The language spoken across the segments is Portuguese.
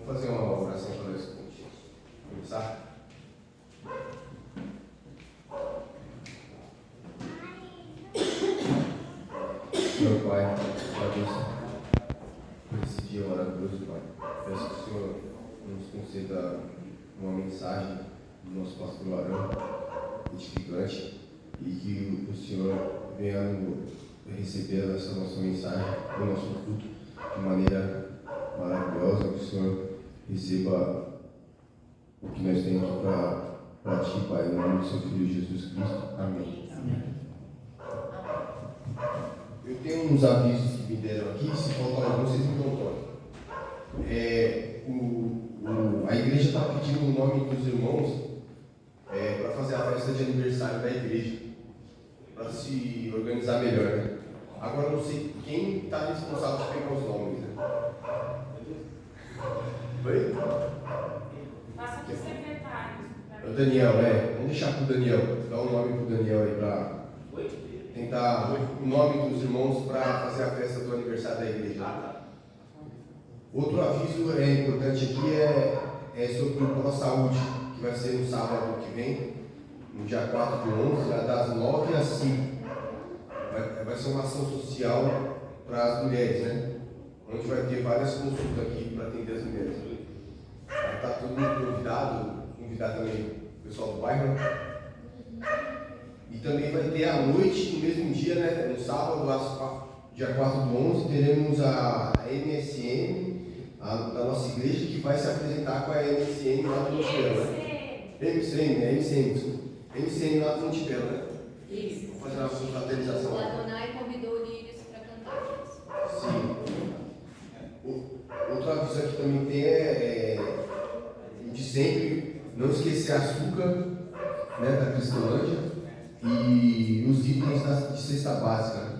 Vou fazer uma oração para nós começar. Senhor Pai, agradeço por esse dia maravilhoso, Pai. Peço que o Senhor nos conceda uma mensagem do nosso pastor Arão, edificante, e que o Senhor venha receber essa nossa mensagem, o nosso culto, de maneira maravilhosa, que o Senhor receba o que nós temos para Ti, Pai, em nome do Seu Filho Jesus Cristo. Amém. Amém. Eu tenho uns avisos que me deram aqui, se faltar algum, vocês me dão toque. A igreja está pedindo o nome dos irmãos para fazer a festa de aniversário da igreja, para se organizar melhor, né? Agora eu não sei quem está responsável por pegar os nomes, né? Oi? Passa para os secretários. O Daniel, vamos deixar para o Daniel, dá um nome para o Daniel aí para tentar o nome dos irmãos para fazer a festa do aniversário da igreja. Outro aviso importante aqui é sobre o Pro Saúde, que vai ser no sábado que vem, no dia 4 de 11, das 9 às 5. Vai ser uma ação social para as mulheres, né? Onde vai ter várias consultas aqui para atender as mulheres. Vai estar todo mundo convidar também o pessoal do bairro. E também vai ter à noite, no mesmo dia, né? No sábado, dia 4 do 11, teremos a MSM da nossa igreja, que vai se apresentar com a MSM lá do Montebello, né? MCM lá do Montebello, né? Isso. Vamos fazer uma confraternização. O Adonai convidou o Lírios para cantar. Sim. Outro aviso aqui também tem de sempre não esquecer açúcar, né, da Cristolândia e os itens de cesta básica, né?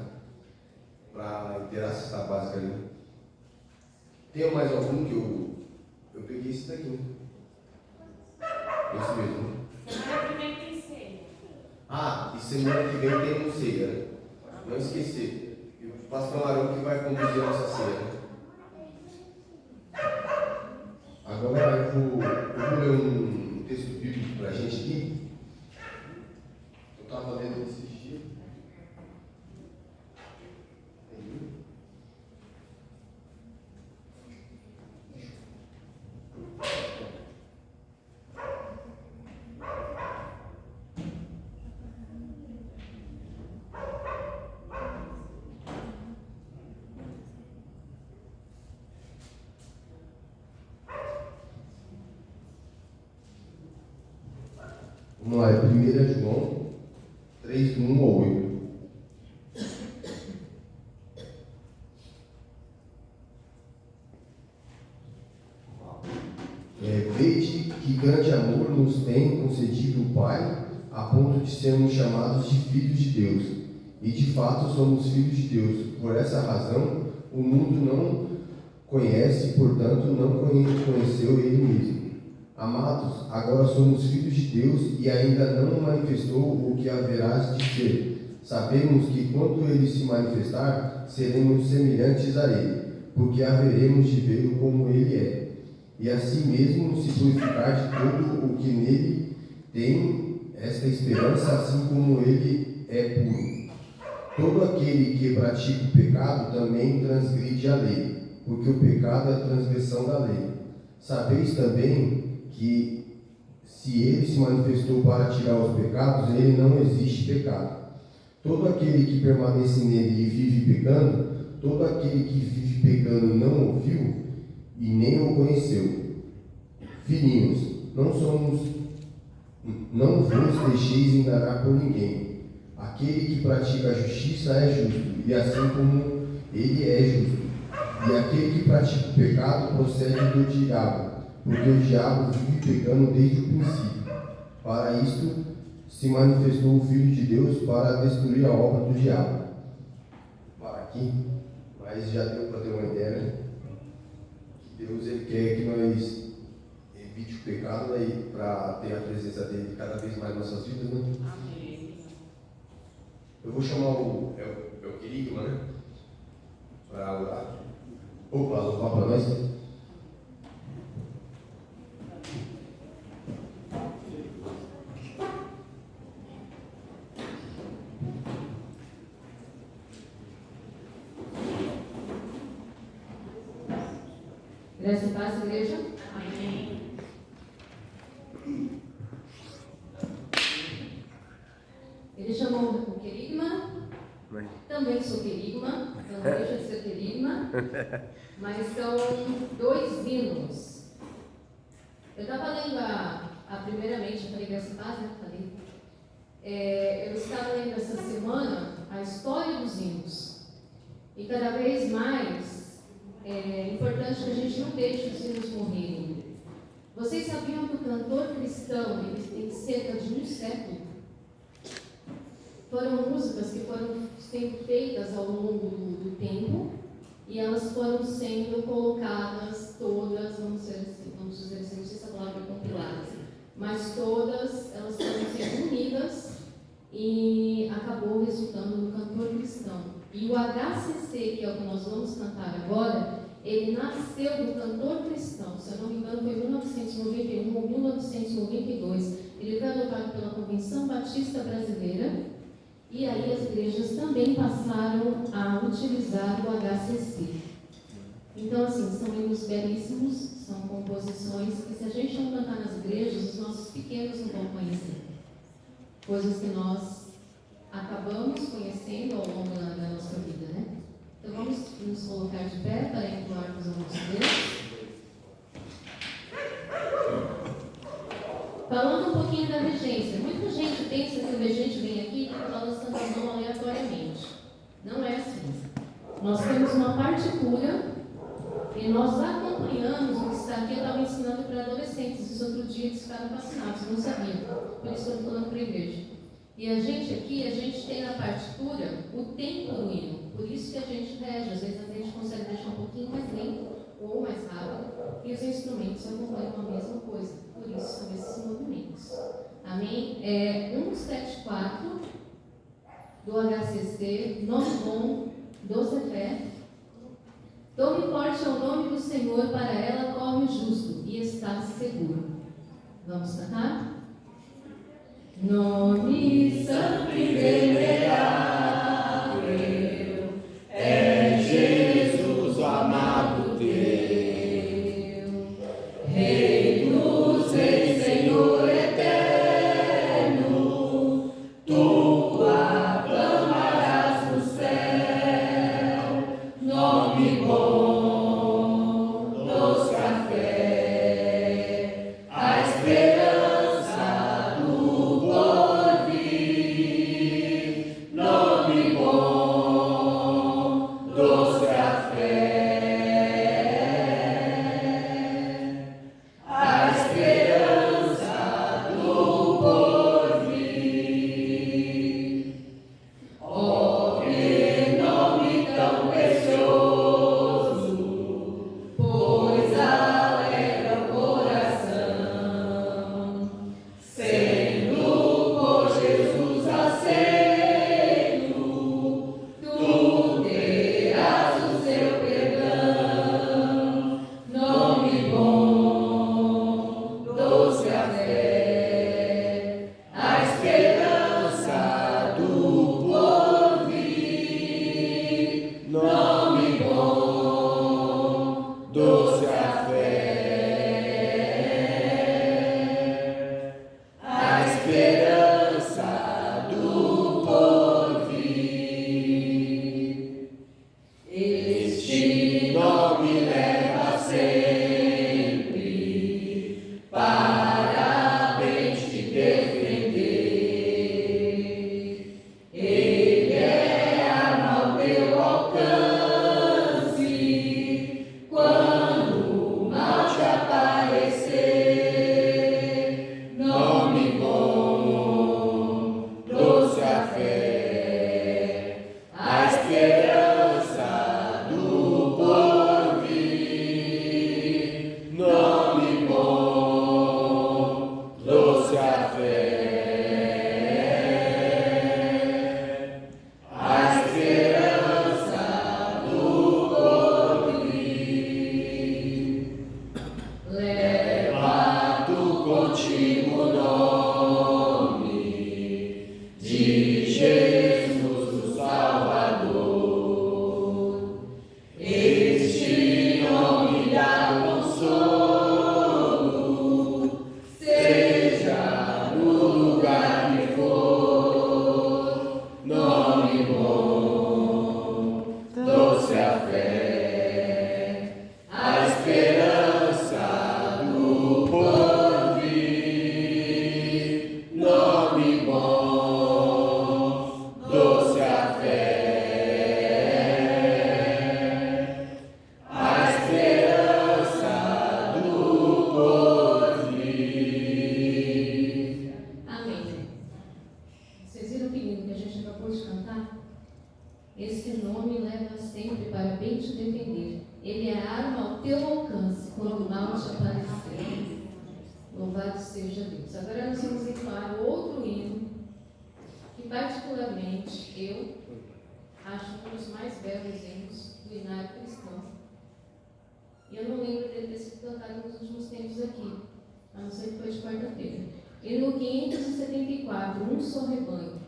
Para ter a cesta básica ali. Tem mais algum que eu peguei esse daqui? Esse mesmo. Semana que vem tem ceia. E semana que vem tem um ceia, né? Não esquecer. E o pastor Arão que vai conduzir a nossa ceia, né? Agora eu vou ler um texto bíblico para a gente aqui. Eu estava lendo esses dias. Vamos lá, 1 João 3, do 1 ao 8. Vede que grande amor nos tem concedido o Pai, a ponto de sermos chamados de filhos de Deus. E de fato somos filhos de Deus. Por essa razão, o mundo não conhece, portanto, não conheceu ele mesmo. Amados, agora somos filhos de Deus e ainda não manifestou o que haverás de ser. Sabemos que quando ele se manifestar, seremos semelhantes a ele, porque haveremos de vê-lo como ele é. E assim mesmo se purificar de todo o que nele tem esta esperança, assim como ele é puro. Todo aquele que pratica o pecado também transgride a lei, porque o pecado é a transgressão da lei. Sabeis também que se ele se manifestou para tirar os pecados, nele não existe pecado. Todo aquele que permanece nele e vive pecando, todo aquele que vive pecando não ouviu e nem o conheceu. Filhinhos, não vos deixeis enganar por ninguém. Aquele que pratica a justiça é justo, e assim como ele é justo. E aquele que pratica o pecado procede do diabo, porque o diabo vive pecando desde o princípio. Para isto se manifestou o Filho de Deus, para destruir a obra do diabo. Para aqui, mas já deu para ter uma ideia, né? Que Deus ele quer que nós evite o pecado, né? Para ter a presença dele cada vez mais em nossas vidas, né? Amém. Eu vou chamar o Querigma, né? Para orar. Louvar para nós. Graça e paz, igreja. Amém. Ele chamou o querigma. Também sou querigma, então não deixa de ser querigma. Mas são 2 hinos. Eu estava lendo primeiramente, eu falei graça e paz, né? Eu estava lendo essa semana a história dos hinos. E cada vez mais é importante que a gente não deixe os hinos morrerem. Vocês sabiam que o cantor cristão ele tem cerca de 1 século? Foram músicas que foram sendo feitas ao longo do tempo e elas foram sendo colocadas todas, vamos dizer assim, não sei se a palavra é compiladas, mas todas elas foram sendo unidas e acabou resultando no cantor cristão. E o HCC, que é o que nós vamos cantar agora, ele nasceu do cantor cristão, se eu não me engano foi em 1991 ou 1992. Ele foi adotado pela Convenção Batista Brasileira e aí as igrejas também passaram a utilizar o HCC. Então, assim, são hinos belíssimos, são composições que se a gente não cantar nas igrejas, os nossos pequenos não vão conhecer. Coisas que nós acabamos conhecendo ao longo da nossa vida, né? Então vamos nos colocar de pé para entoarmos ao nosso Deus. Falando um pouquinho da regência. Muita gente pensa que o regente vem aqui e fica balançando a mão aleatoriamente. Não é assim. Nós temos uma partitura e nós acompanhamos o que está aqui. Eu estava ensinando para adolescentes. Isso outro dia eles ficaram fascinados, eu não sabia. Por isso que eu estou falando para a igreja. E a gente tem na partitura o tempo do hino. Por isso que a gente rege. Às vezes a gente consegue deixar um pouquinho mais lento ou mais rápido. E os instrumentos acompanham a mesma coisa. Por isso são esses movimentos. Amém? 174 do HCC, nome bom, do Zefé. Tome forte ao nome do Senhor, para ela corre o justo e está seguro. Vamos cantar? Nome santo e venerável é Jesus, o amado teu, Rei dos reis, Senhor eterno, tu aclamarás no céu, nome bom dos café, a esperança quando que particularmente eu acho um dos mais belos hinos do hinário cristão. E eu não lembro dele ter sido cantado nos últimos tempos aqui, a não ser que foi de quarta-feira. E no 574, um só rebanho.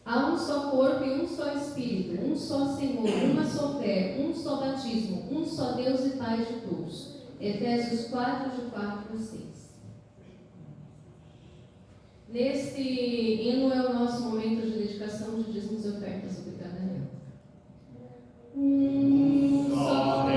Há um só corpo e um só Espírito, um só Senhor, uma só fé, um só batismo, um só Deus e Pai de todos. Efésios 4, de 4 a 6. Neste hino é o nosso momento de dedicação de dízimos e ofertas. Obrigada, Daniel. Um só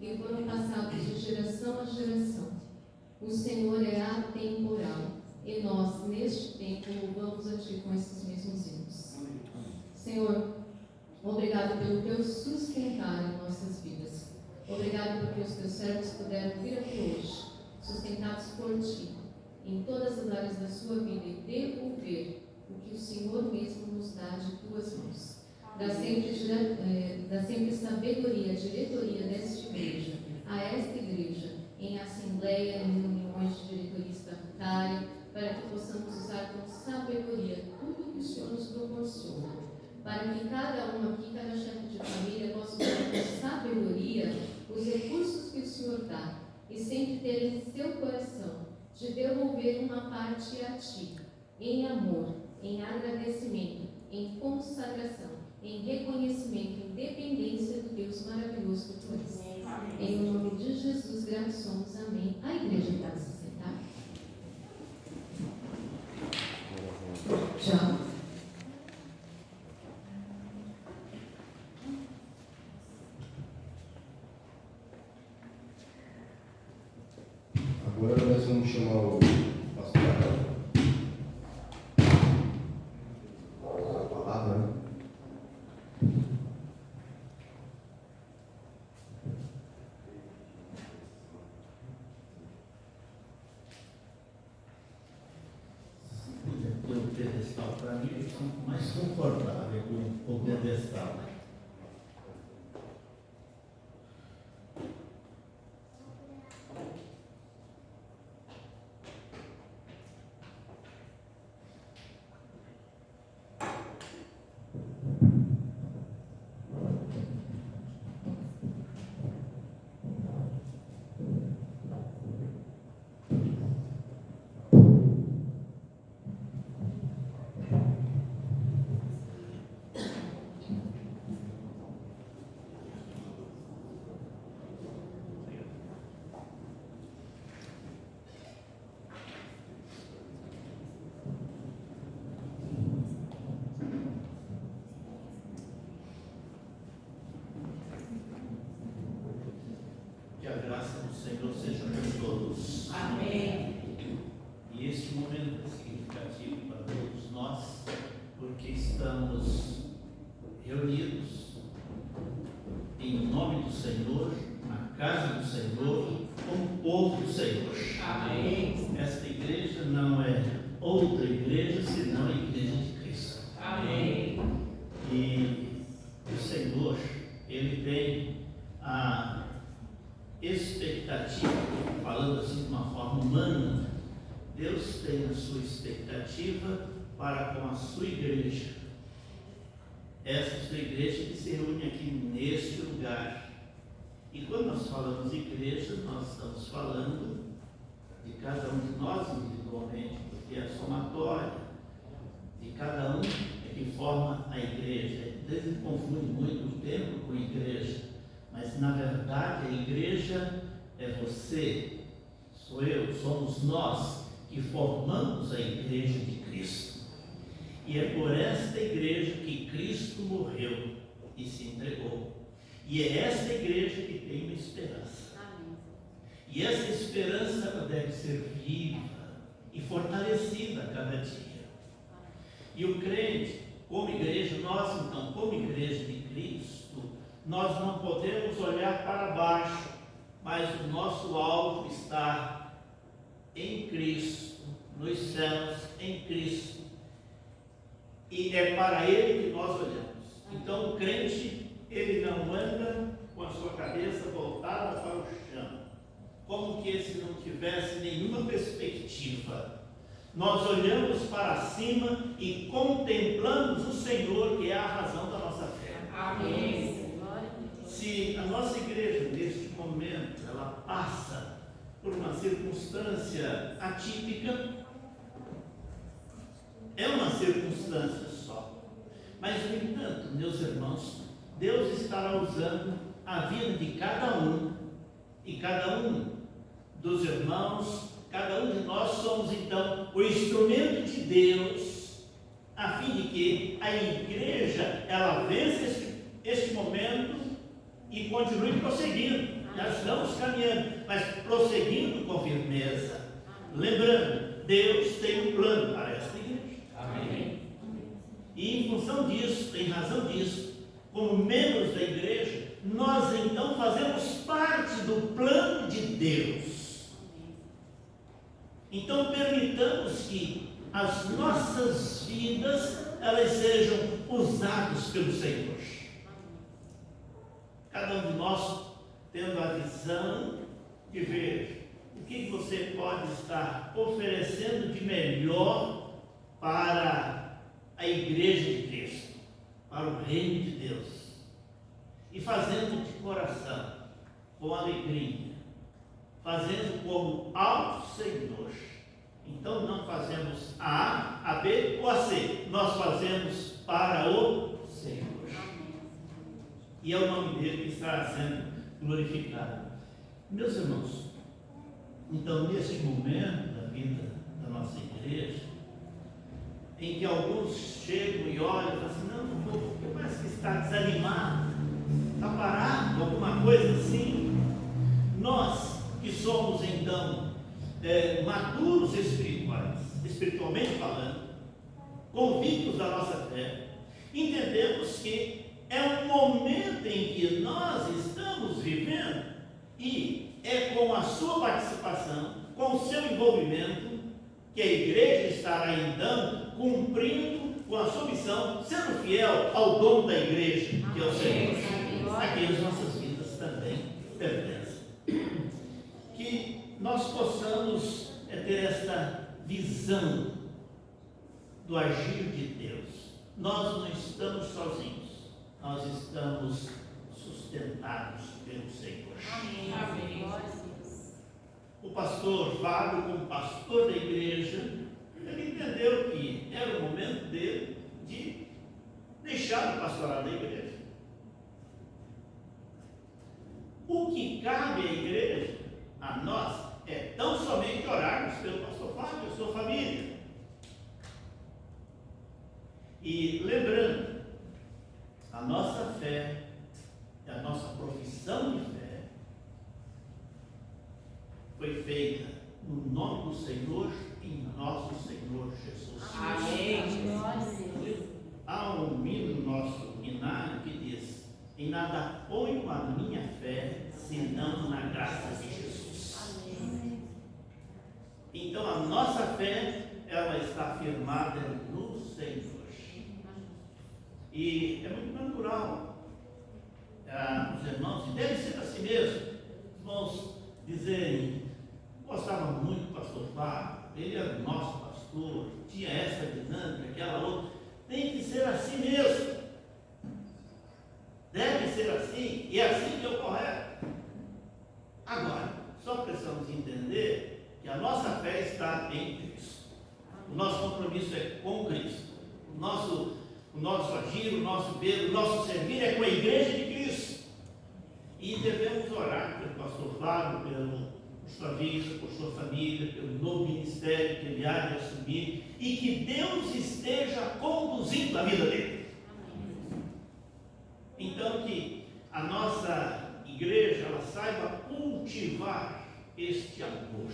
e foram passados de geração a geração. O Senhor é atemporal, e nós, neste tempo, louvamos a Ti com esses mesmos hinos. Senhor, obrigado pelo Teu sustentar em nossas vidas. Obrigado porque os Teus servos puderam vir aqui hoje, sustentados por ti, em todas as áreas da sua vida e devolver o que o Senhor mesmo nos dá de tuas mãos. Dá sempre sabedoria, diretoria desta igreja, a esta igreja, em assembleia, em reuniões de diretoria estatutária, para que possamos usar com sabedoria tudo que o Senhor nos proporciona, para que cada um aqui, cada chefe de família, possa usar com sabedoria os recursos que o Senhor dá e sempre ter em seu coração de devolver uma parte a ti, em amor, em agradecimento, em consagração, em reconhecimento, em dependência do Deus maravilhoso que tu és. Em nome de Jesus, gratos somos. Amém. A igreja pode se sentar. Tchau. Agora nós vamos chamar o pastor Adão. A palavra, né? Ter um pedestal para mim, eu sinto mais confortável com o pedestal. Que a graça do Senhor seja com todos. Amém. E este momento é significativo para todos nós, porque estamos reunidos em nome do Senhor, na casa do Senhor, como povo do Senhor. Amém. Esta igreja não é outra igreja, senão a igreja de Cristo. Amém. E o Senhor, Ele tem a expectativa, falando assim de uma forma humana, Deus tem a sua expectativa para com a sua igreja. Essa sua igreja que se reúne aqui neste lugar. E quando nós falamos igreja, nós estamos falando de cada um de nós individualmente, porque é a somatória de cada um é que forma a igreja. Às vezes confunde muito o templo com igreja, mas na verdade a igreja é você, sou eu, somos nós que formamos a igreja de Cristo. E é por esta igreja que Cristo morreu e se entregou. E é esta igreja que tem uma esperança. E essa esperança ela deve ser viva e fortalecida a cada dia. E o crente, como igreja, nós então, como igreja de Cristo, nós não podemos olhar para baixo, mas o nosso alvo está em Cristo, nos céus, em Cristo. E é para Ele que nós olhamos. Então o crente, ele não anda com a sua cabeça voltada para o chão, como que se não tivesse nenhuma perspectiva. Nós olhamos para cima e contemplamos o Senhor, que é a razão da nossa fé. Amém. Se a nossa igreja, neste momento, ela passa por uma circunstância atípica, é uma circunstância só. Mas, no entanto, meus irmãos, Deus estará usando a vida de cada um, e cada um dos irmãos, cada um de nós somos então o instrumento de Deus, a fim de que a igreja, ela vença este momento e continue prosseguindo. Já estamos caminhando, mas prosseguindo com firmeza. Lembrando, Deus tem um plano para esta igreja. Amém. E em função disso, em razão disso, como membros da igreja, nós então fazemos parte do plano de Deus. Então permitamos que as nossas vidas elas sejam usadas pelo Senhor. Cada um de nós tendo a visão de ver o que você pode estar oferecendo de melhor para a Igreja de Cristo, para o Reino de Deus, e fazendo de coração, com alegria, fazendo como ao Senhor. Então não fazemos a A, a B ou a C, nós fazemos para o Senhor. E é o nome dele que está sendo glorificado. Meus irmãos, então nesse momento da vida da nossa igreja, em que alguns chegam e olham e falam assim, não, porque parece que está desanimado, está parado, alguma coisa assim. Nós que somos então maduros espiritualmente falando, convictos da nossa fé, entendemos que é um momento em que nós estamos vivendo e é com a sua participação, com o seu envolvimento, que a igreja estará então cumprindo com a sua missão, sendo fiel ao dono da igreja, que é o Senhor, a quem as nossas vidas também pertencem. Que nós possamos ter esta visão do agir de Deus. Nós não estamos sozinhos, nós estamos sustentados pelo Senhor. Amém. O pastor Fábio, como pastor da igreja, ele entendeu que era o momento dele de deixar o pastorado da igreja. O que cabe à igreja, a nós, é tão somente orarmos pelo pastor Fábio e sua família. E lembrando, a nossa fé, a nossa profissão de fé, foi feita no nome do Senhor, em nosso Senhor Jesus. Amém. Há um hino no nosso hinário que diz: em nada ponho a minha fé, senão na graça de Jesus. Amém. Então a nossa fé, ela está firmada no Senhor. E é muito natural os irmãos, e deve ser assim mesmo, os irmãos dizerem: gostava muito do pastor Fábio, ele era o nosso pastor, tinha essa dinâmica, aquela outra. Tem que ser assim mesmo, deve ser assim, e é assim que é o correto. Agora, só precisamos entender que a nossa fé está em Cristo, o nosso compromisso é com Cristo, o nosso agir, o nosso ver, o nosso servir é com a igreja de Cristo. E devemos orar pelo pastor Fábio, por sua vida, por sua família, pelo novo ministério que ele há de assumir, e que Deus esteja conduzindo a vida dele. Então que a nossa igreja ela saiba cultivar este amor.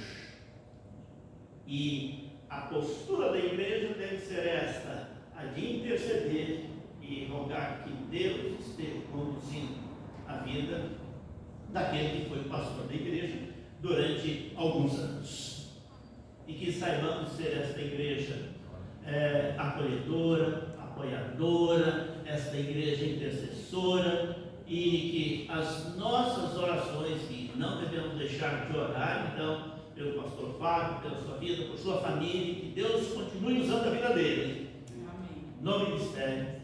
E a postura da igreja deve ser esta: a de interceder e rogar que Deus esteja conduzindo a vida daquele que foi pastor da igreja durante alguns anos. E que saibamos ser esta igreja acolhedora, apoiadora, esta igreja intercessora, e que as nossas orações, que não devemos deixar de orar, então, pelo pastor Fábio, pela sua vida, por sua família, que Deus continue usando a vida dele no ministério.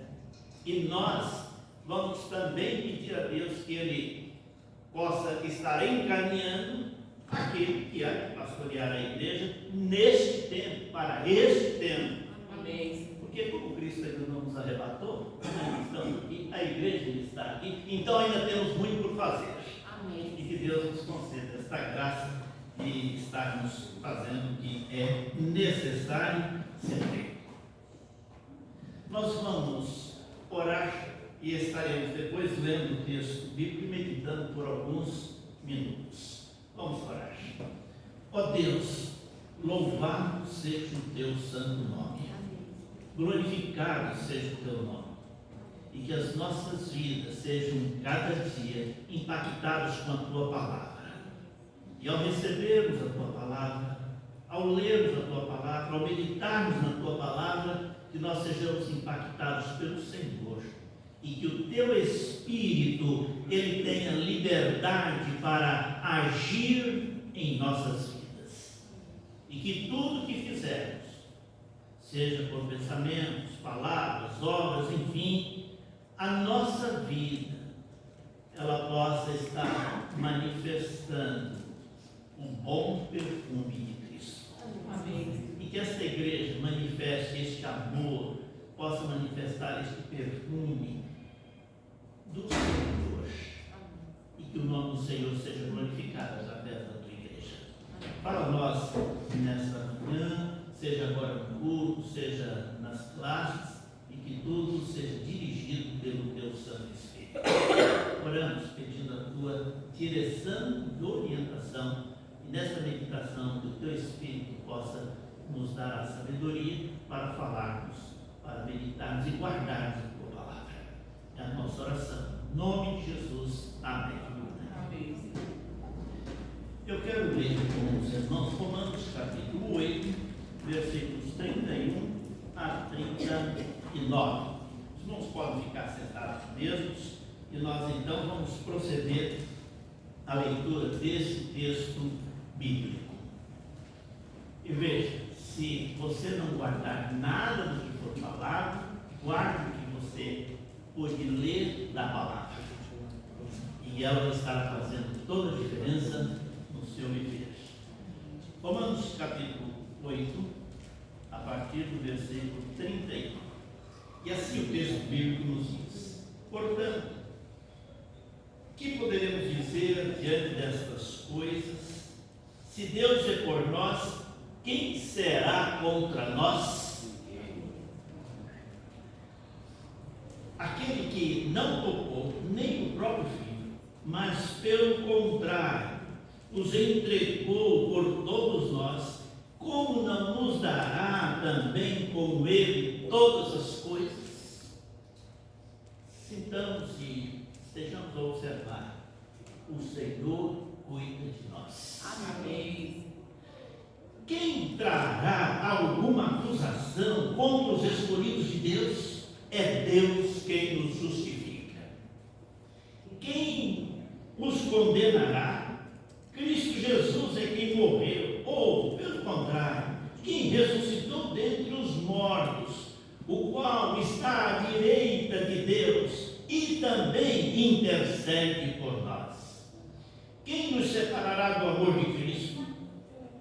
E nós vamos também pedir a Deus que Ele possa estar encaminhando aquele que há de pastorear a igreja neste tempo, para este tempo. Amém. Porque como Cristo ainda não nos arrebatou, ainda estamos aqui, a igreja ainda está aqui, então ainda temos muito por fazer. Amém. E que Deus nos conceda esta graça de estarmos fazendo o que é necessário ser feito. Nós vamos orar e estaremos depois lendo o texto bíblico e meditando por alguns minutos. Vamos orar. Ó Deus, louvado seja o teu santo nome, glorificado seja o teu nome, e que as nossas vidas sejam cada dia impactadas com a tua palavra. E ao recebermos a tua palavra, ao lermos a Tua palavra, ao meditarmos na Tua palavra, que nós sejamos impactados pelo Senhor e que o Teu Espírito, Ele tenha liberdade para agir em nossas vidas. E que tudo que fizermos, seja por pensamentos, palavras, obras, enfim, a nossa vida, ela possa estar manifestando um bom perfume de Cristo. Amém. E que esta igreja manifeste este amor, possa manifestar este perfume do Senhor. E que o nome do Senhor seja glorificado através da tua igreja. Para nós, nesta manhã, seja agora no culto, seja nas classes, e que tudo seja dirigido pelo teu Santo Espírito. Oramos pedindo a tua direção e orientação, e nesta meditação que o teu Espírito possa nos dar a sabedoria para falarmos, para meditarmos e guardarmos a tua palavra. É a nossa oração. Em nome de Jesus. Amém. Amém. Eu quero ler com os irmãos Romanos capítulo 8, versículos 31 a 39. Os irmãos podem ficar sentados mesmos e nós então vamos proceder à leitura desse texto bíblico. E veja, se você não guardar nada do que for falado, guarde o que você pôde ler da palavra. E ela estará fazendo toda a diferença no seu viver. Romanos capítulo 8, a partir do versículo 31. E assim o texto bíblico nos diz: portanto, que poderemos dizer diante destas coisas? Se Deus é por nós, quem será contra nós? Aquele que não poupou nem o próprio filho, mas pelo contrário, os entregou por todos nós, como não nos dará também com ele todas as coisas? Sintamos e estejamos a observar: o Senhor cuida de nós. Amém. Quem trará alguma acusação contra os escolhidos de Deus? É Deus quem nos justifica. Quem os condenará? Cristo Jesus é quem morreu, ou, pelo contrário, quem ressuscitou dentre os mortos, o qual está à direita de Deus e também intercede por nós. Quem nos separará do amor de Cristo?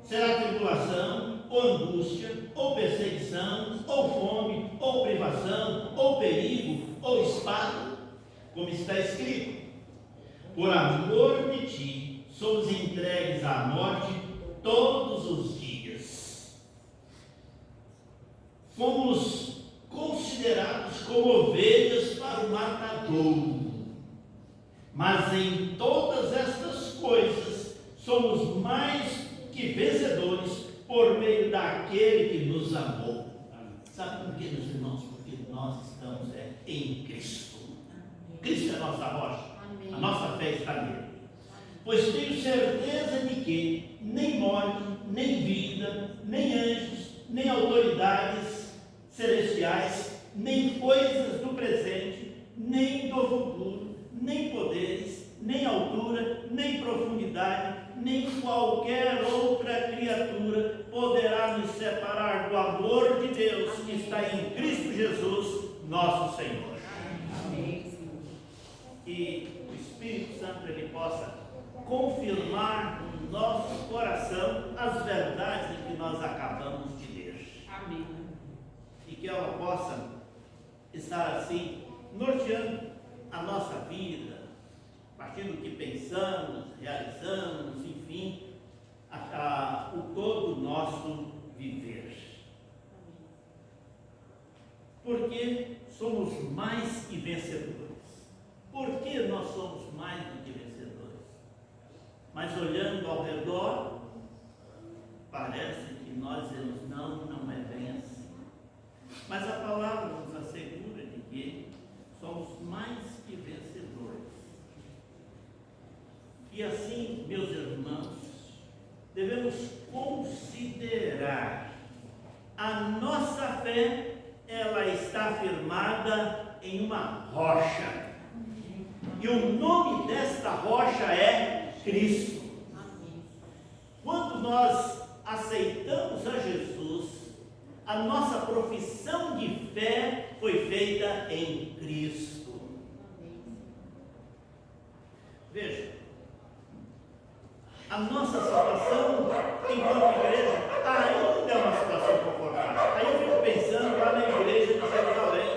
Será tribulação, ou angústia, ou perseguição, ou fome, ou privação, ou perigo, ou espada? Como está escrito: por amor de ti, somos entregues à morte todos os dias. Fomos considerados como ovelhas para o matadouro. Mas em todas estas coisas somos mais que vencedores por meio daquele que nos amou. Sabe por quê, meus irmãos? Porque nós estamos em Cristo. Cristo é a nossa rocha. A nossa fé está nele. Pois tenho certeza de que nem morte, nem vida, nem anjos, nem autoridades celestiais, nem coisas do presente, nem do futuro, nem poderes, nem altura, nem profundidade, nem qualquer outra criatura poderá nos separar do amor de Deus que está em Cristo Jesus, nosso Senhor. Amém. E o Espírito Santo ele possa confirmar no nosso coração as verdades que nós acabamos de ler. Amém. E que ela possa estar assim, norteando a nossa vida, a partir do que pensamos, realizamos, enfim, o todo nosso viver. Porque somos mais que vencedores. Por que nós somos mais do que vencedores? Mas olhando ao redor, parece que nós dizemos: não é bem assim. Mas a palavra nos assegura de que somos mais que vencedores. E assim, meus irmãos, devemos considerar uma rocha. E o nome desta rocha é Cristo. Quando nós aceitamos a Jesus, a nossa profissão de fé foi feita em Cristo. Veja, a nossa situação enquanto igreja ainda é uma situação confortável. Aí eu fico pensando lá na igreja de Jerusalém,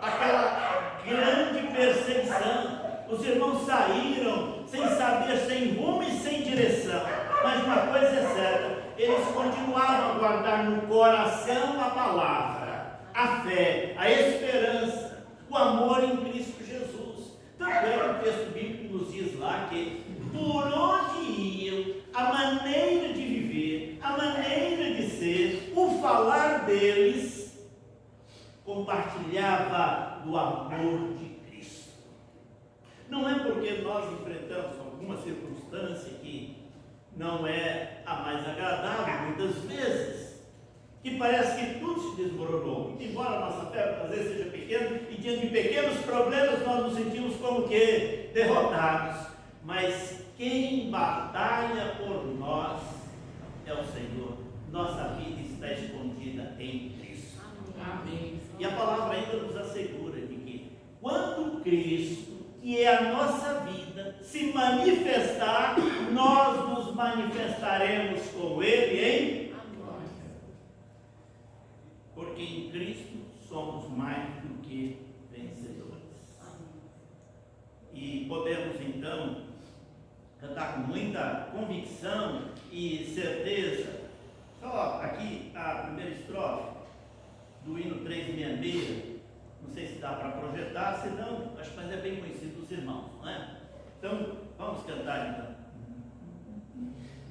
aquela grande perseguição. Os irmãos saíram sem saber, sem rumo e sem direção. Mas uma coisa é certa, eles continuavam a guardar no coração a palavra, a fé, a esperança, o amor em Cristo Jesus. Tanto é que o texto bíblico nos diz lá que por onde iam, a maneira de viver, a maneira de ser, o falar deles, compartilhava do amor de Cristo. Não é porque nós enfrentamos alguma circunstância que não é a mais agradável, muitas vezes, que parece que tudo se desmoronou. Embora a nossa fé às vezes seja pequena, e diante de pequenos problemas nós nos sentimos como que derrotados. Mas quem batalha por nós é o Senhor. Nossa vida está escondida em Cristo. Amém. E a palavra ainda nos assegura de que quando Cristo, que é a nossa vida, se manifestar, nós nos manifestaremos com Ele em glória. Porque em Cristo somos mais do que vencedores. E podemos então cantar com muita convicção e certeza. Só aqui a primeira estrofe do hino 366. Não sei se dá para projetar, senão, acho que é bem conhecido dos irmãos, não é? Então, vamos cantar então.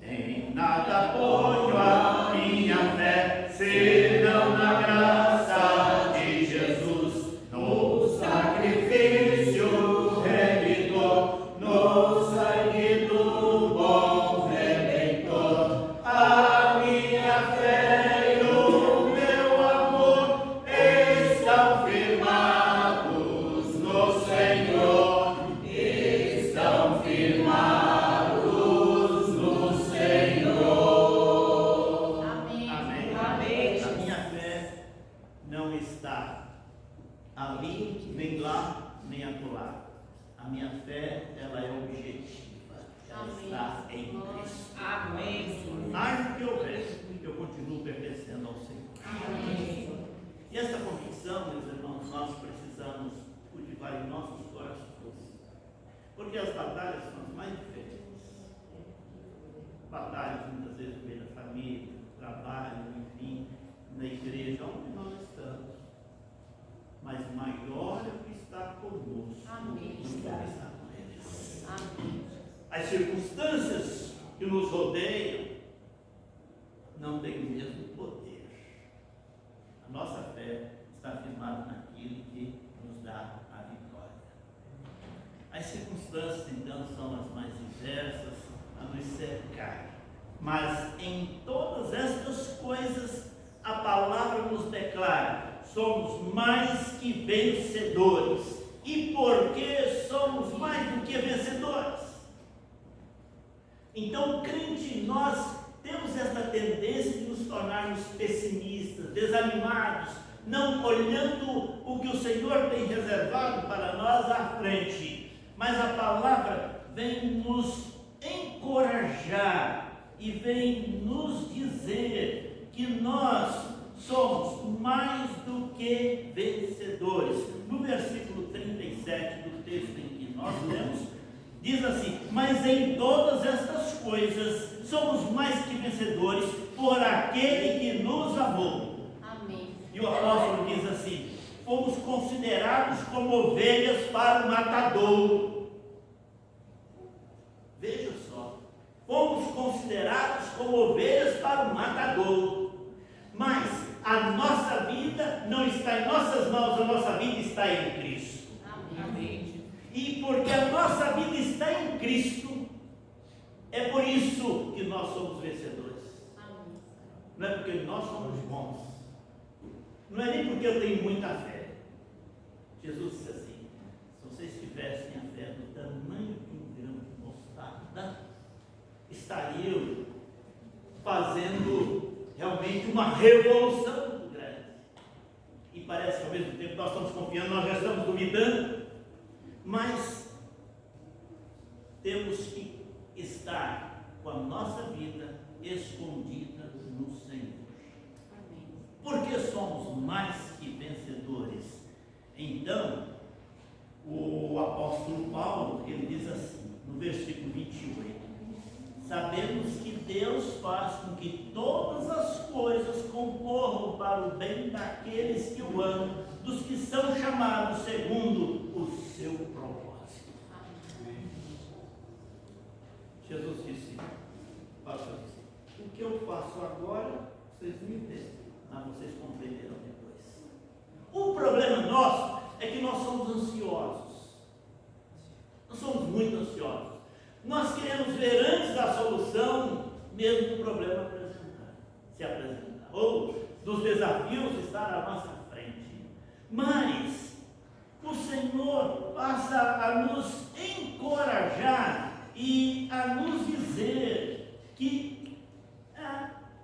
Em nada ponho a minha fé, senão na graça de Jesus, no sacrifício remidor, no sangue do bom Redentor. A minha fé e o meu amor estão firmados no Senhor, estão firmados no Senhor. Amém. Amém. Amém. A minha fé não está ali, nem lá, nem acolá. A minha fé, ela é objetiva. Ela Amém. está em Cristo. Amém. Mais do que houver, eu continuo pertencendo ao Senhor. Amém. E essa convicção, meus irmãos, nós precisamos cultivar em nossos corações. Porque as batalhas são as mais diferentes. Batalhas muitas vezes no meio da família, no trabalho, enfim, na igreja, onde nós estamos. Mas maior é o que está conosco Amém. do que está com eles. Amém. As circunstâncias que nos rodeiam não têm o mesmo poder. A nossa fé está firmada naquilo que nos dá a vitória. As circunstâncias, então, são as mais diversas a nos cercar. Mas em todas estas coisas, a palavra nos declara: somos mais que vencedores. E por que somos mais do que vencedores? Então, crente, nós temos esta tendência de nos tornarmos pessimistas, desanimados, não olhando o que o Senhor tem reservado para nós à frente. Mas a palavra vem nos encorajar e vem nos dizer que nós somos mais do que vencedores. No versículo 37 do texto em que nós lemos, diz assim: mas em todas estas coisas somos mais que vencedores por aquele que nos amou. Amém. E o apóstolo diz assim: fomos considerados como ovelhas para o matadouro. Veja só, fomos considerados como ovelhas para o matadouro. Mas a nossa vida não está em nossas mãos, a nossa vida está em Cristo. Amém. E porque a nossa vida está em Cristo, é por isso que nós somos vencedores. Amém. Não é porque nós somos bons, não é nem porque eu tenho muita fé, Jesus disse assim: se vocês tivessem a fé do tamanho de um grão de mostarda, estariam fazendo realmente uma revolução muito grande. E parece que ao mesmo tempo nós estamos confiando, nós já estamos duvidando, mas temos que estar com a nossa vida escondida no Senhor. Porque somos mais que vencedores. Então, o apóstolo Paulo, ele diz assim, no versículo 28, sabemos que Deus faz com que todas as coisas concorram para o bem daqueles que o amam, dos que são chamados segundo o seu propósito. Jesus disse para os seus discípulos: o que eu faço agora, vocês não entendem, mas vocês compreenderão depois. O problema nosso é que nós somos ansiosos. Nós somos muito ansiosos. Nós queremos ver antes a solução, mesmo do problema se apresentar, ou dos desafios estar à nossa frente. Mas o Senhor passa a nos encorajar e a nos dizer que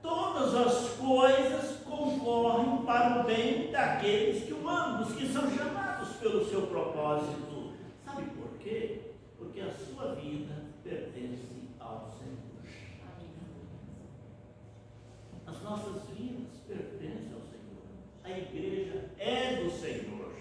todas as coisas concorrem para o bem daqueles que o amam, dos que são chamados pelo seu propósito. Sabe por quê? Porque a sua vida pertence ao Senhor. As nossas vidas pertencem ao Senhor. A igreja é do Senhor.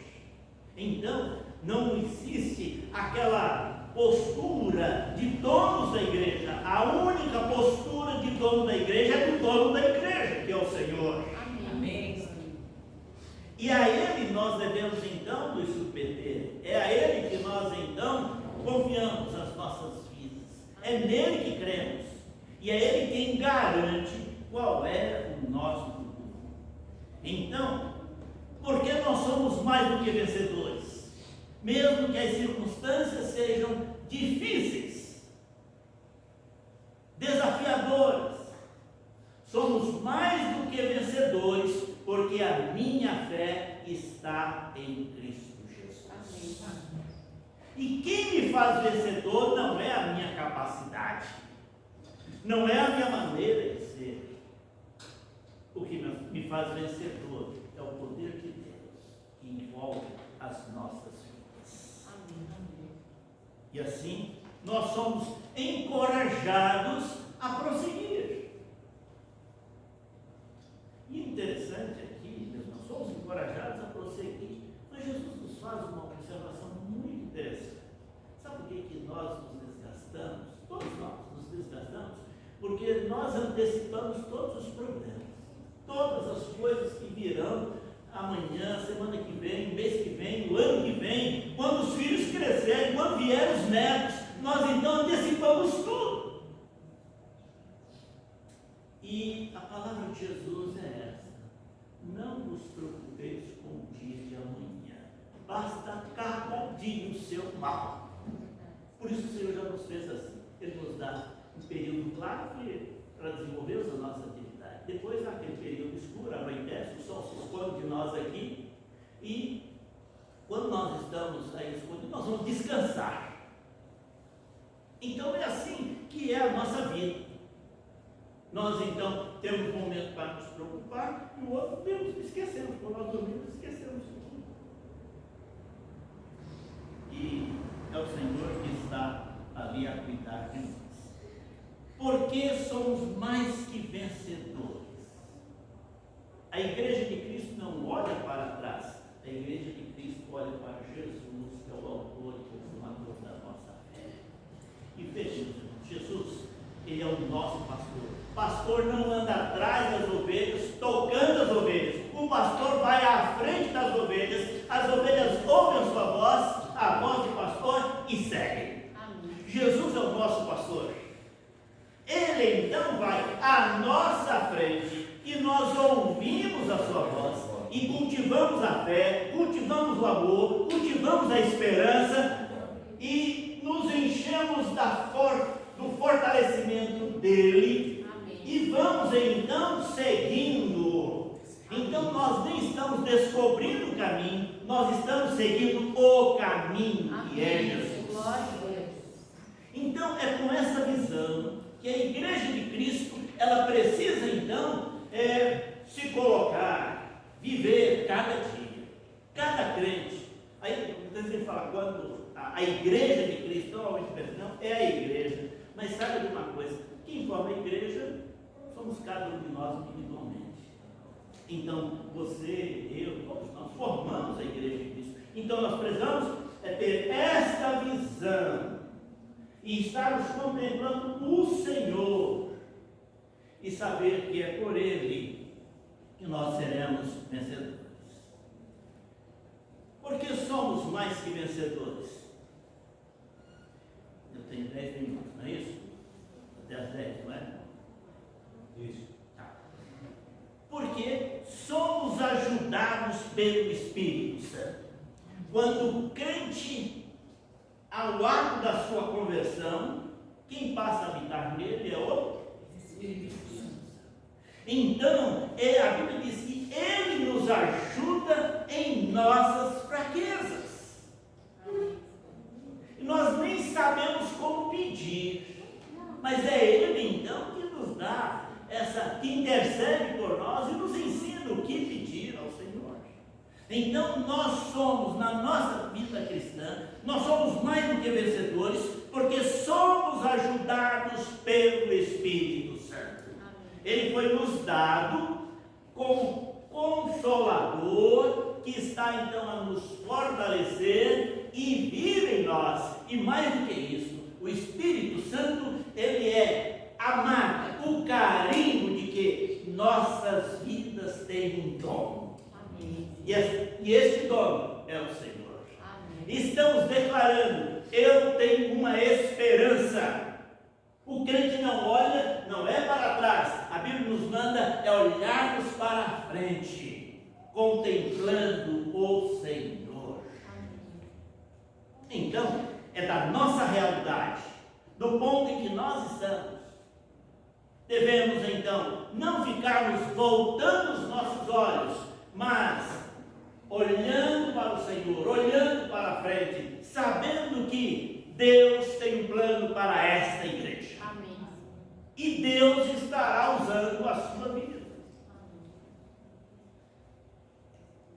Então, não existe aquela postura de donos da igreja. A única postura de dono da igreja é do dono da igreja, que é o Senhor. Amém. E a Ele nós devemos então nos submeter. É a Ele que nós então confiamos as nossas vidas. É nele que cremos. E é Ele quem garante qual é o nosso futuro. Então, porque nós somos mais do que vencedores, mesmo que as circunstâncias sejam difíceis, desafiadoras, somos mais do que vencedores, porque a minha fé está em Cristo Jesus. E quem me faz vencedor não é a minha capacidade, não é a minha maneira de ser. O que me faz vencedor é o poder de Deus que envolve as nossas vidas. E assim, nós somos encorajados a prosseguir. E interessante aqui, nós somos encorajados a prosseguir, mas Jesus nos faz uma observação muito interessante. Sabe por que nós nos desgastamos? Todos nós nos desgastamos, porque nós antecipamos todos os problemas, todas as coisas que virão amanhã, semana que vem, mês que vem, o ano que vem, quando os filhos crescerem, quando vierem os netos, nós então antecipamos tudo. E a palavra de Jesus é essa: não vos preocupeis com o dia de amanhã, basta cada dia o seu mal. Por isso o Senhor já nos fez assim. Ele nos dá um período claro para desenvolvermos a nossa atividade. Depois há aquele período escuro, anoitece, o sol se esconde de nós aqui, e quando nós estamos aí escondidos, nós vamos descansar. Então é assim que é a nossa vida. Nós então temos um momento para nos preocupar, e o outro temos, esquecemos. Quando nós dormimos, esquecemos tudo. E é o Senhor que está ali a cuidar de nós. Porque somos mais que vencedores. A igreja de Cristo não olha para trás. A igreja de Cristo olha para Jesus, que é o autor e consumador da nossa fé. E vejamos, Jesus, Ele é o nosso pastor. O pastor não anda atrás das ovelhas, tocando as ovelhas. O pastor vai à frente das ovelhas. As ovelhas ouvem a sua voz, a voz do pastor, e seguem. Jesus é o nosso pastor. Ele então vai à nossa frente e nós ouvimos a sua voz e cultivamos a fé, cultivamos o amor, cultivamos a esperança e nos enchemos do fortalecimento dele. Amém. E vamos então seguindo. Então nós nem estamos descobrindo o caminho, nós estamos seguindo o caminho que é Amém. Jesus. Glória a Deus. Então é com essa visão que a igreja de Cristo, ela precisa então se colocar, viver cada dia, cada crente. Aí você fala, quando a igreja de Cristo, não é a igreja, mas sabe de uma coisa, quem forma a igreja somos cada um de nós individualmente. Então você, eu, todos nós formamos a igreja de Cristo. Então nós precisamos ter esta visão e estarmos contemplando o Senhor e saber que é por Ele que nós seremos vencedores. Porque somos mais que vencedores. Eu tenho 10 minutos, não é isso? Até as 10, não é? Isso. Tá. Porque somos ajudados pelo Espírito Santo. Quando o crente, ao ato da sua conversão, quem passa a habitar nele é o Espírito Santo. Então, a Bíblia diz que Ele nos ajuda em nossas fraquezas. E nós nem sabemos como pedir, mas é Ele então que nos dá que intercede por nós e nos ensina o que pedir ao Senhor. Então nós somos, na nossa vida cristã, nós somos mais do que vencedores, porque somos ajudados pelo Espírito Santo. Ele foi nos dado como Consolador, que está então a nos fortalecer e vive em nós. E mais do que isso, o Espírito Santo, ele é a marca, o carinho de que nossas vidas têm um dom. Amém. E este dom é o Senhor. Amém. Estamos declarando, eu tenho uma esperança. O crente não olha, não é para trás. A Bíblia nos manda olharmos para a frente, contemplando o Senhor. Então, é da nossa realidade, do ponto em que nós estamos. Devemos então não ficarmos voltando os nossos olhos, mas olhando para o Senhor, olhando para a frente, sabendo que Deus tem um plano para esta igreja. Amém. E Deus estará usando a sua vida.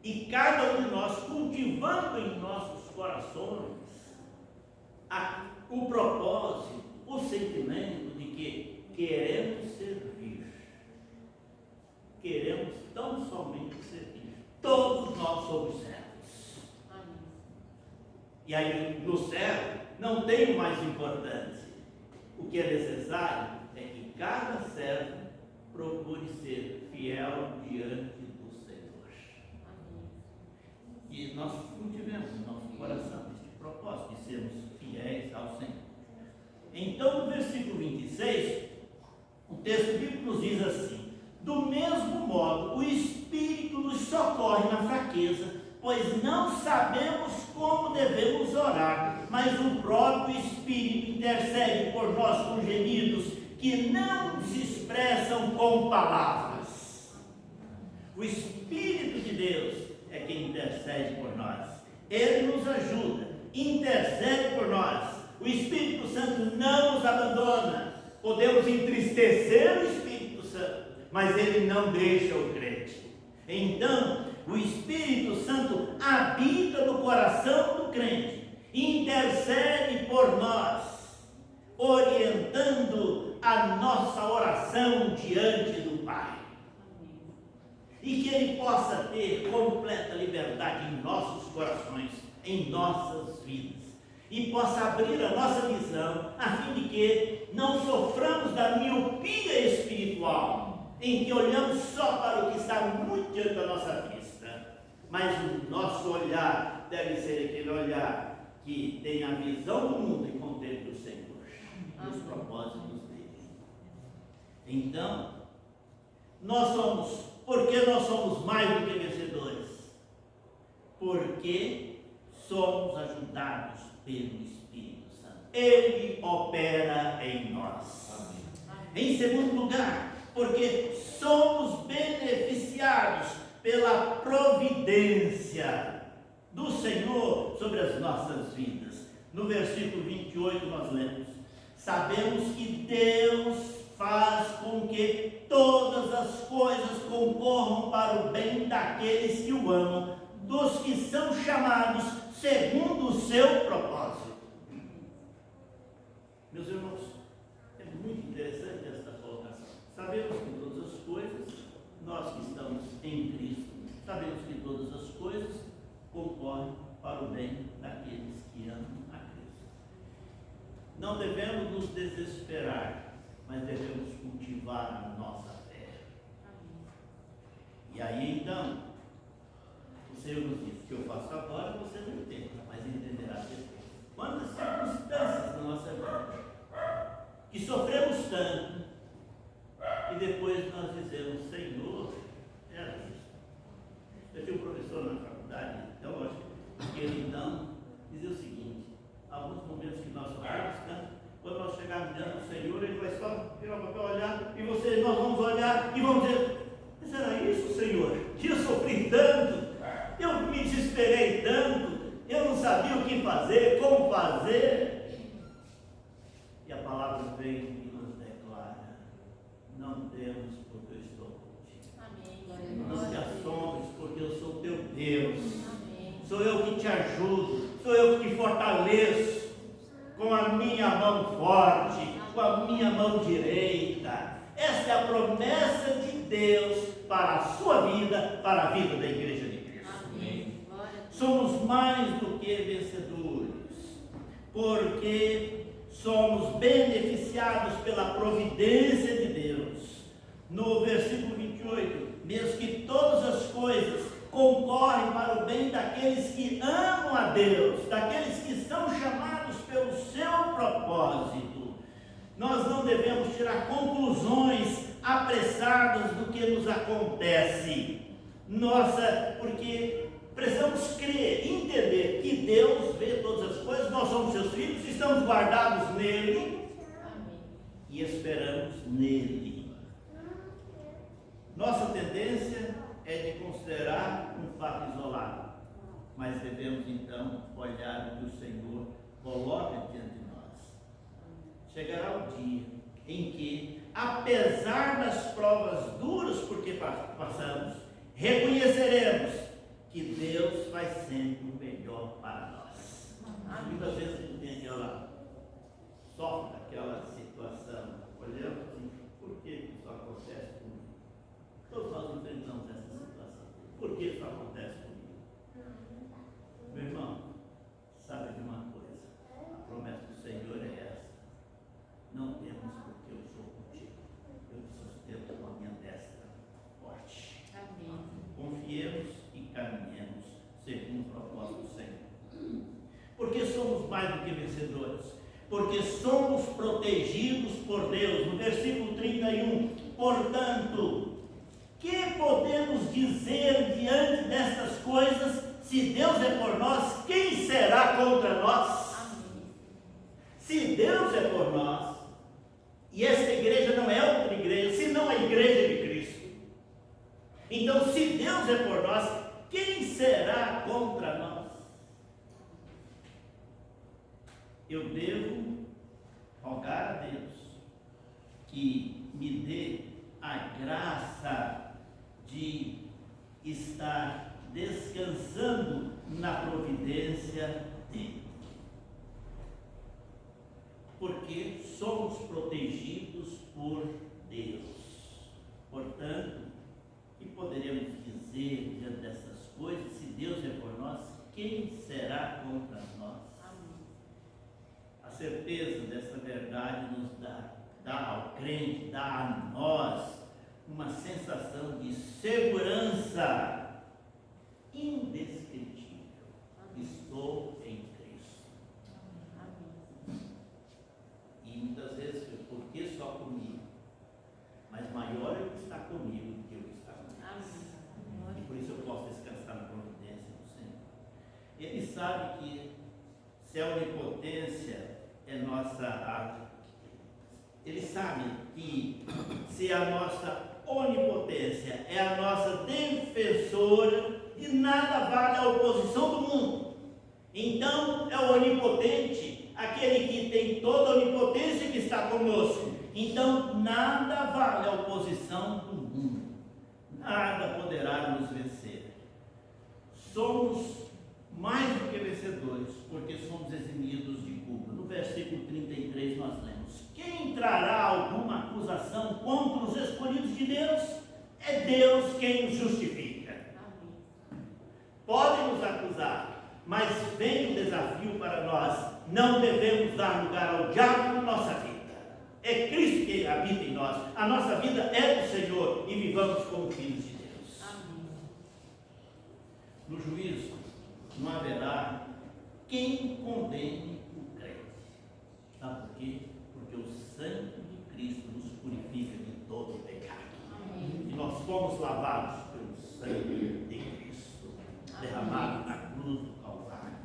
E cada um de nós cultivando em nossos corações o propósito, o sentimento de que queremos servir. Queremos tão somente servir. Todos nós somos servos. Amém. E aí no servo não tem o mais importante. O que é necessário é que cada servo procure ser fiel diante do Senhor. Amém. E nós cultivemos no nosso coração este propósito de sermos fiéis ao Senhor. Então, no versículo 26, o texto bíblico nos diz assim: do mesmo modo, o Espírito nos socorre na fraqueza, pois não sabemos como devemos orar, mas o próprio Espírito intercede por nós com gemidos que não se expressam com palavras. O Espírito de Deus é quem intercede por nós. Ele nos ajuda, intercede por nós. O Espírito Santo não nos abandona. Podemos entristecer o Espírito Santo, mas ele não deixa o crente. Então, o Espírito Santo habita no coração do crente, intercede por nós, orientando a nossa oração diante do Pai. E que Ele possa ter completa liberdade em nossos corações, em nossas vidas, e possa abrir a nossa visão, a fim de que não soframos da miopia espiritual, em que olhamos só para o que está muito diante da nossa vista, mas o nosso olhar deve ser aquele olhar que tem a visão do mundo e contemple o Senhor e os propósitos dele. Então, por que nós somos mais do que vencedores? Porque somos ajudados pelo Espírito Santo. Ele opera em nós. Amém. Em segundo lugar, porque somos beneficiados pela providência do Senhor sobre as nossas vidas. No versículo 28 nós lemos: sabemos que Deus faz com que todas as coisas concorram para o bem daqueles que o amam, dos que são chamados segundo o seu propósito. Meus irmãos, é muito interessante esta colocação. Sabemos que todas as coisas, nós que estamos em Cristo, sabemos que todas as coisas concorrem para o bem daqueles que amam a Cristo. Não devemos nos desesperar, mas devemos cultivar a nossa fé. E aí então, o Senhor nos diz: o que eu faço agora você não entende, mas entenderá depois. Quantas circunstâncias na nossa vida que sofremos tanto e depois nós dizemos: Senhor, era isso. Eu tinha um professor na faculdade teológica que ele então dizia o seguinte: alguns momentos que nós sofremos tanto, quando nós chegarmos diante do Senhor, Ele vai só virar o papel, olhar, e nós vamos olhar e vamos dizer: mas era isso, Senhor? Que eu sofri tanto, eu me desesperei tanto, eu não sabia o que fazer, como fazer. E a palavra vem e nos declara: não temas, porque eu estou contigo. Não te assombres, porque eu sou teu Deus. Sou eu que te ajudo, sou eu que te fortaleço com a minha mão forte, com a minha mão direita. Essa é a promessa de Deus para a sua vida, para a vida da igreja de Cristo. Amém. Somos mais do que vencedores, porque somos beneficiados pela providência de Deus. No versículo 28, mesmo que todas as coisas concorrem para o bem daqueles que amam a Deus, daqueles que são chamados pelo seu propósito. Nós não devemos tirar conclusões apressadas do que nos acontece. Porque precisamos crer, entender que Deus vê todas as coisas, nós somos seus filhos, estamos guardados nele e esperamos nele. Nossa tendência é de considerar um fato isolado, mas devemos então olhar o que o Senhor coloca diante de nós. Chegará o dia em que, apesar das provas duras por que passamos, reconheceremos que Deus faz sempre o melhor para nós. Muitas vezes a gente tem sofre daquela situação, olhamos assim: por que isso acontece comigo? Todos nós enfrentamos essa situação. Por que isso acontece comigo? Meu irmão, sabe de uma coisa: a promessa do Senhor é essa: não temos, porque eu sou contigo, eu te sustento com a minha destra forte. Amém. Confiemos e caminhemos segundo o propósito do Senhor. Porque somos mais do que vencedores, porque somos protegidos por Deus. No versículo 31, portanto, que podemos dizer diante destas coisas? Se Deus é por nós, quem será contra nós? Amém. Se Deus é por nós, e esta igreja não é outra igreja, senão a igreja de Cristo. Então, se Deus é por nós, quem será contra nós? Eu devo rogar a Deus que me dê a graça de estar descansando na providência dele. Porque somos protegidos por Deus. Portanto, o que poderemos dizer diante dessas coisas? Se Deus é por nós, quem será contra nós? A certeza dessa verdade nos dá ao crente, dá a nós uma sensação de segurança indescritível. Estou em Cristo. E muitas vezes, por que só comigo? Mas maior é o que está comigo do que o que está comigo. E por isso eu posso descansar na providência do Senhor. Ele sabe que se a onipotência é nossa arte, ele sabe que se a nossa onipotência é a nossa defensora, de nada vale a oposição do mundo. Então é o onipotente, aquele que tem toda a onipotência que está conosco. Então nada vale a oposição do mundo, nada poderá nos vencer. Somos mais do que vencedores, porque somos eximidos de culpa. No versículo 33 nós lemos: quem trará alguma acusação contra os escolhidos de Deus? É Deus quem os justifica. Podem nos acusar, mas vem o desafio para nós: não devemos dar lugar ao diabo na nossa vida. É Cristo que habita em nós, a nossa vida é do Senhor, e vivamos como filhos de Deus. No juízo não haverá quem condene o crente. Sabe por quê? Porque o sangue de Cristo nos purifica de todo o pecado. E nós fomos lavados pelo sangue de Cristo, derramado na cruz do Calvário.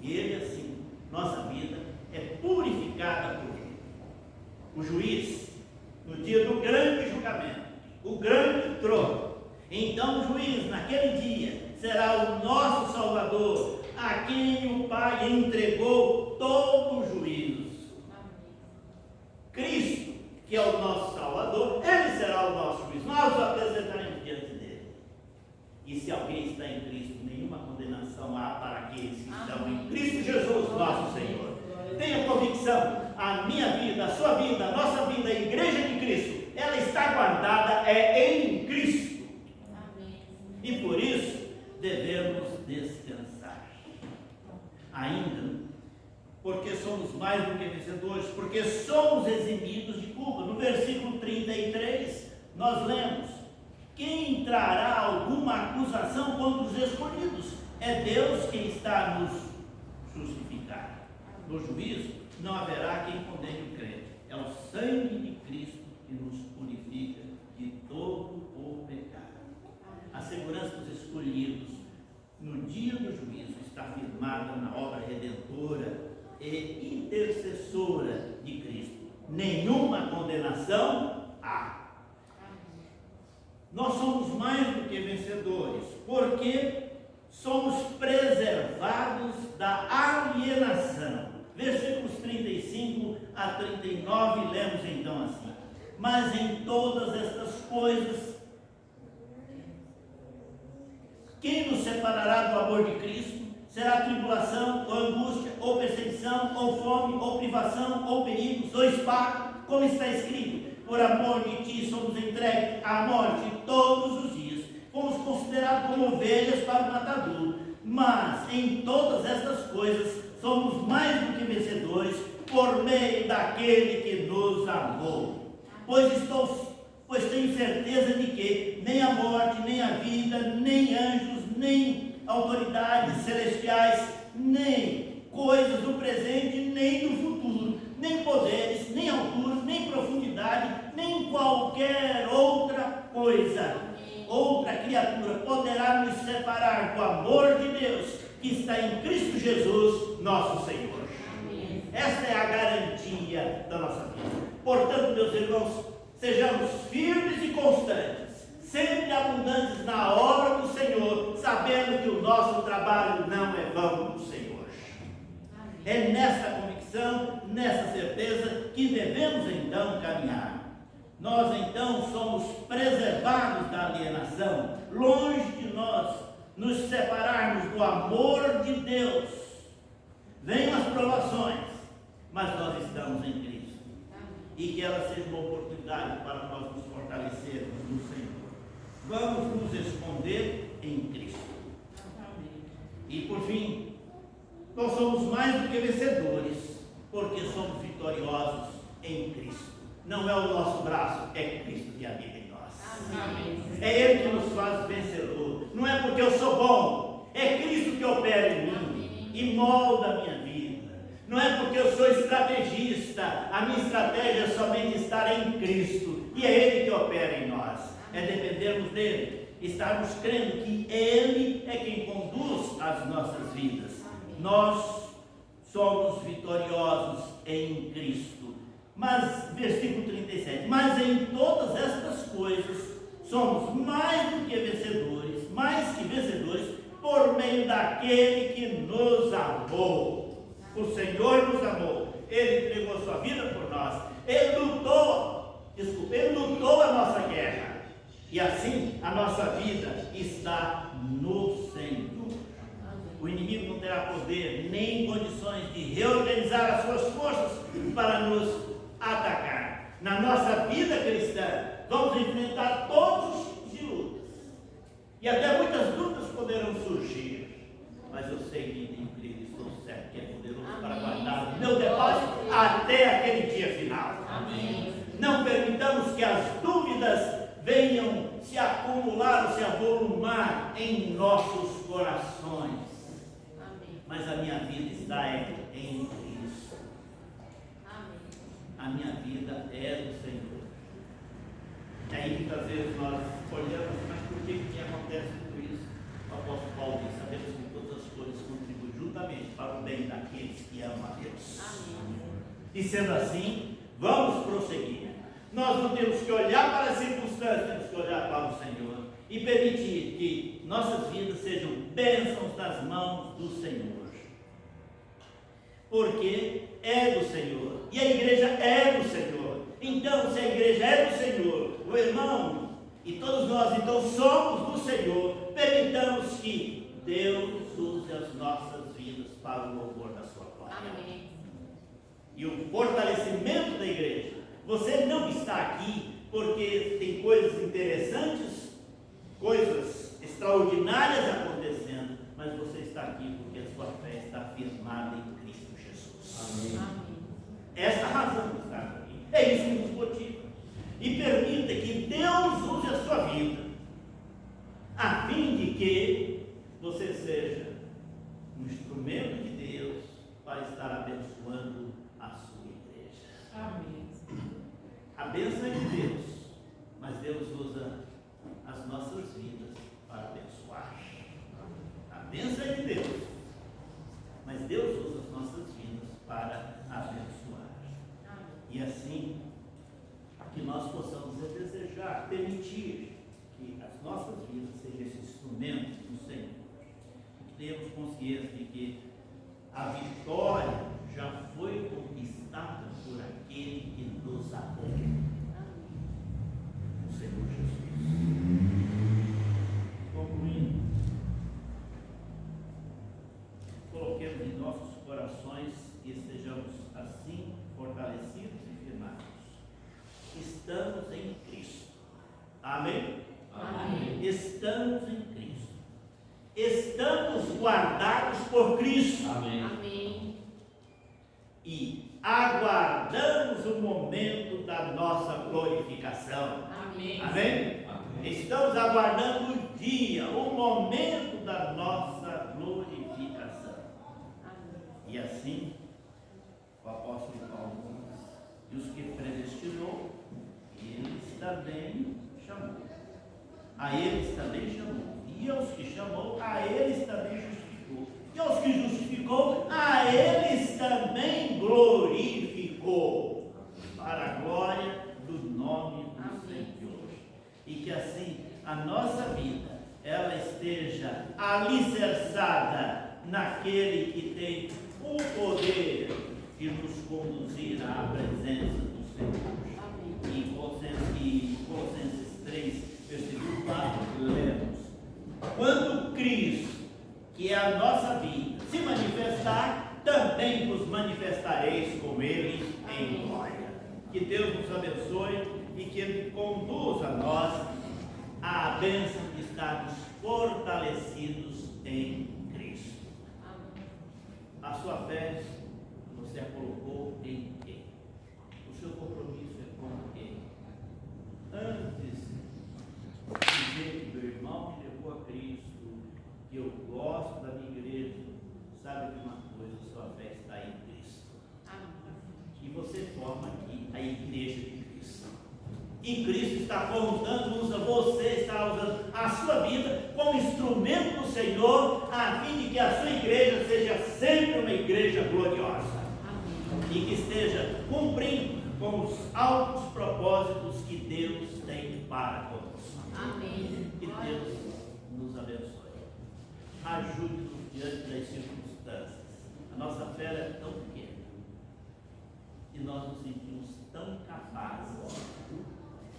E Ele, assim, nossa vida é purificada por Ele. O juiz, no dia do grande julgamento, o grande trono, então o juiz, naquele dia, será o nosso Salvador, a quem o Pai entregou todo o juízo. Cristo, que é o nosso Salvador, Ele será o nosso juiz. Nós o apresentaremos diante dele. E se alguém está em Cristo, nenhuma condenação há para aqueles que estão em Cristo Jesus, nosso Senhor. Tenha convicção, a minha vida, a sua vida, a nossa vida, a igreja de Cristo, ela está guardada em Cristo. E por isso, devemos descansar. Ainda, porque somos mais do que vencedores, porque somos eximidos de culpa. No versículo 33, nós lemos: quem trará alguma acusação contra os escolhidos? É Deus quem está a nos justificar. No juízo, não haverá quem condene o crente. É o sangue de Cristo que nos purifica de todo o pecado. A segurança dos escolhidos no dia do juízo está firmada na obra redentora e intercessora de Cristo. Nenhuma condenação há. Nós somos mais do que vencedores, porque somos preservados da alienação. Versículos 35 a 39, lemos então assim: mas em todas estas coisas, quem nos separará do amor de Cristo? Será tribulação, ou angústia, ou perseguição, ou fome, ou privação, ou perigos, ou espada? Como está escrito: por amor de ti somos entregues à morte todos os dias. Fomos considerados como ovelhas para o matadouro. Mas em todas estas coisas somos mais do que vencedores por meio daquele que nos amou. Pois tenho certeza de que nem a morte, nem a vida, nem anjos, nem autoridades celestiais, nem coisas do presente, nem do futuro, nem poderes, nem altura, nem profundidade, nem qualquer outra coisa, outra criatura poderá nos separar do amor de Deus que está em Cristo Jesus, nosso Senhor. Esta é a garantia da nossa vida. Portanto, meus irmãos, sejamos firmes e constantes, sempre abundantes na obra do Senhor, sabendo que o nosso trabalho não é vão do Senhor. É nessa convicção, nessa certeza, que devemos então caminhar. Nós então somos preservados da alienação, longe de nós nos separarmos do amor de Deus. Venham as provações, mas nós estamos em Cristo. E que ela seja uma oportunidade para nós nos fortalecermos no Senhor. Vamos nos esconder em Cristo. E por fim, nós somos mais do que vencedores, porque somos vitoriosos em Cristo. Não é o nosso braço, é Cristo que habita em nós. Amém. É Ele que nos faz vencedor. Não é porque eu sou bom, é Cristo que opera em mim e molda a minha vida. Não é porque eu sou estrategista, a minha estratégia é somente estar em Cristo, e é Ele que opera em nós. É dependermos dEle, estarmos crendo que Ele é quem conduz as nossas vidas. Nós somos vitoriosos em Cristo. Mas, versículo 37, mas em todas estas coisas somos mais do que vencedores, mais que vencedores por meio daquele que nos amou. O Senhor nos amou. Ele entregou sua vida por nós. Ele lutou a nossa guerra. E assim a nossa vida está no Senhor. O inimigo não terá poder nem condições de reorganizar as suas forças para nos atacar. Na nossa vida cristã, vamos enfrentar todos os tipos de lutas. E até muitas dúvidas poderão surgir. Mas eu sei que em Cristo estou certo que é poderoso para guardar o meu depósito até aquele dia final. Amém. Não permitamos que as dúvidas venham se acumular ou se avolumar em nossos corações. Amém. Mas a minha vida está em Cristo. Amém. A minha vida é do Senhor. E aí muitas vezes nós olhamos, mas por que acontece tudo isso? O apóstolo Paulo diz: sabemos que todas as coisas contribuem juntamente para o bem daqueles que amam a Deus. Amém. E sendo assim, vamos prosseguir. Nós não temos que olhar para as circunstâncias, temos que olhar para o Senhor e permitir que nossas vidas sejam bênçãos das mãos do Senhor. Porque é do Senhor e a igreja é do Senhor. Então, se a igreja é do Senhor, o irmão e todos nós então somos do Senhor, permitamos que Deus use as nossas vidas para o louvor da sua glória. Amém. E o fortalecimento da igreja. Você não está aqui porque tem coisas interessantes, coisas extraordinárias acontecendo, mas você está aqui porque a sua fé está firmada em Cristo Jesus. Amém. Esta é a razão de estar aqui. É isso que nos motiva. E permita que Deus use a sua vida, a fim de que você seja um instrumento de Deus para estar abençoando a sua igreja. Amém. A bênção é de Deus, mas Deus usa as nossas vidas para abençoar. A bênção é de Deus, mas Deus usa as nossas vidas para abençoar. E assim, que nós possamos desejar, permitir que as nossas vidas sejam esse instrumento do Senhor. Que tenhamos consciência de que a vitória já foi conquistada por aquele que nos amou. O Senhor Jesus. Concluindo, coloquemos em nossos corações e estejamos assim fortalecidos e firmados. Estamos em Cristo. Amém? Amém. Estamos em Cristo. Estamos guardados por Cristo. Amém. E aguardamos o momento da nossa glorificação. Amém. Amém? Estamos aguardando o dia, o momento da nossa glorificação. Amém. E assim, o apóstolo Paulo diz: e os que predestinou, eles também chamou. A eles também chamou. E aos que chamou, a eles também justificou. E aos que justificou, a eles também glorificou, para a glória do nome do Senhor. E que assim a nossa vida, ela esteja alicerçada naquele que tem o poder de nos conduzir à presença do Senhor. Amém. E Colossenses 3, versículo 4, lemos: quando Cristo, que é a nossa vida, se manifestar, também vos manifestareis com Ele em glória. Que Deus nos abençoe e que Ele conduza a nós à bênção de estarmos fortalecidos em Cristo. Amém. A sua fé, você a colocou em quem? O seu compromisso é com quem? Antes de dizer que meu irmão me levou a Cristo, que eu gosto da minha igreja, sabe de uma coisa, a sua fé está em Cristo. Amém. E você forma aqui a igreja de Cristo. E Cristo está usa você, está usando a sua vida como instrumento do Senhor, a fim de que a sua igreja seja sempre uma igreja gloriosa. Amém. E que esteja cumprindo com os altos propósitos que Deus tem para conosco. Amém. Que Deus nos abençoe. Ajude-nos diante das circunstâncias. A nossa fé é tão pequena e nós nos sentimos tão capazes,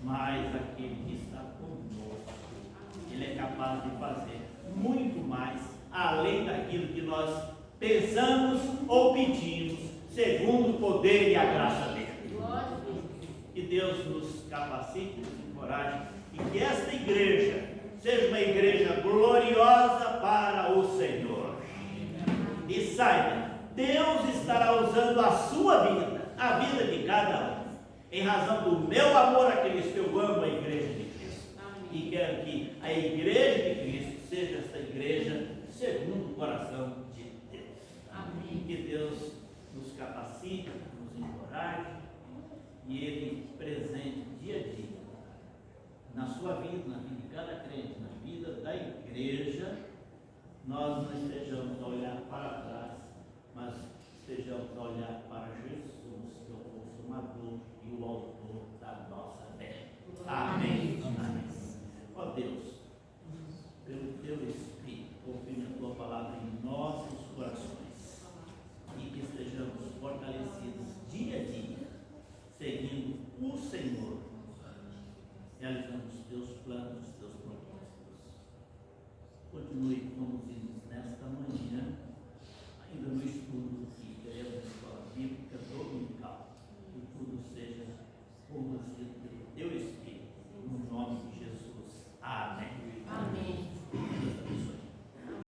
mas aquele que está conosco, Ele é capaz de fazer muito mais, além daquilo que nós pensamos ou pedimos, segundo o poder e a graça dele. Que Deus nos capacite, nos encoraje e que esta igreja seja uma igreja gloriosa para o Senhor. E saiba, Deus estará usando a sua vida, a vida de cada um, em razão do meu amor a Cristo. Eu amo a igreja de Cristo e quero que a igreja de Cristo seja esta igreja segundo o coração de Deus. Amém. Que Deus nos capacite, nos encoraje e Ele presente dia a dia na sua vida, na vida de cada crente, na vida da igreja, nós não estejamos a olhar para